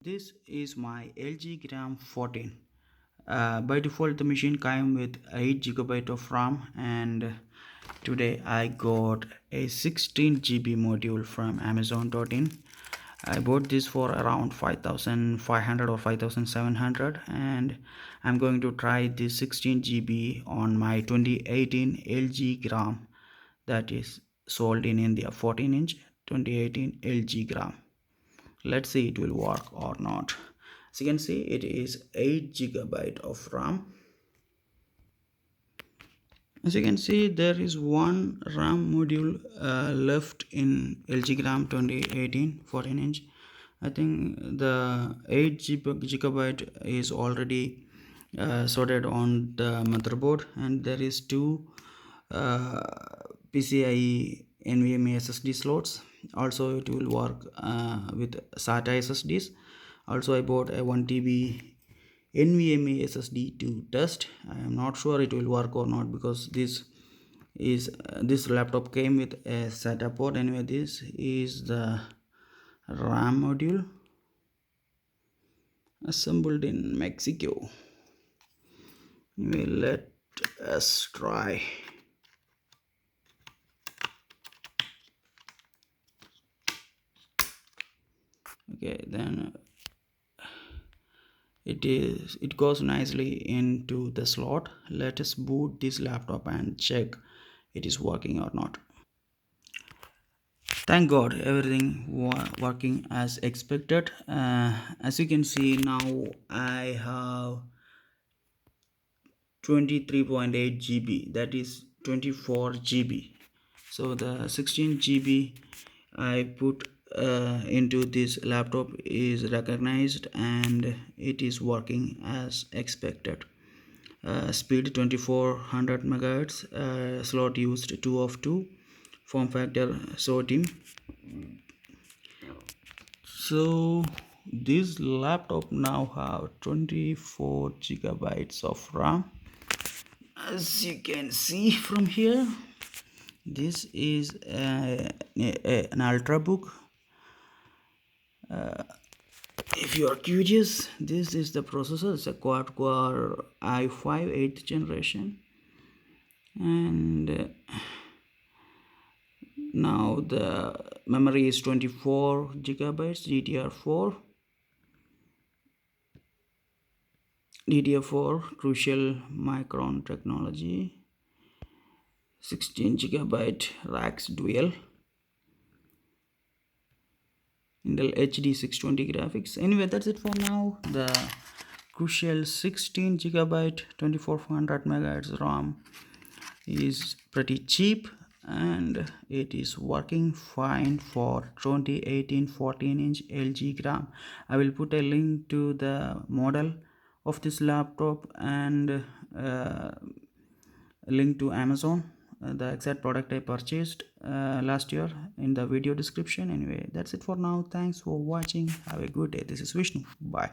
This is my LG Gram 14. By default the machine came with 8 GB of RAM, and today I got a 16 GB module from Amazon.in. I bought this for around 5,500 or 5,700, and I'm going to try this 16 GB on my 2018 LG Gram that is sold in India, 14-inch 2018 LG Gram. Let's see it will work or not. As you can see, it is 8 GB of RAM. As you can see, there is one RAM module left in LG Gram 2018 14-inch. I think the 8 GB is already sorted on the motherboard, and there is two uh, PCIe NVMe SSD slots. Also it will work with SATA SSDs. Also I bought a 1 TB NVMe SSD to test. I am not sure it will work or not, because this laptop came with a SATA port. Anyway, this is the RAM module assembled in Mexico. Anyway, let us try. Okay, then it goes nicely into the slot. Let us boot this laptop and check it is working or not. Thank God, everything working as expected. As you can see, now I have 23.8 GB, that is 24 GB. So the 16 GB I put into this laptop is recognized, and it is working as expected. Speed 2400 megahertz, slot used 2 of 2, form factor SODIMM. So this laptop now have 24 GB of RAM. As you can see from here, this is an ultrabook. If you are curious, this is the processor. It's a quad core i5 8th generation, and now the memory is 24 gigabytes DDR4 crucial micron technology, 16 GB racks dual, Intel HD 620 graphics. Anyway, that's it for now. The crucial 16 GB 2400 MHz RAM is pretty cheap, and it is working fine for 2018 14-inch LG Gram. I will put a link to the model of this laptop and a link to Amazon, the exact product I purchased last year, in the video description. Anyway, that's it for now. Thanks for watching. Have a good day. This is Vishnu. Bye.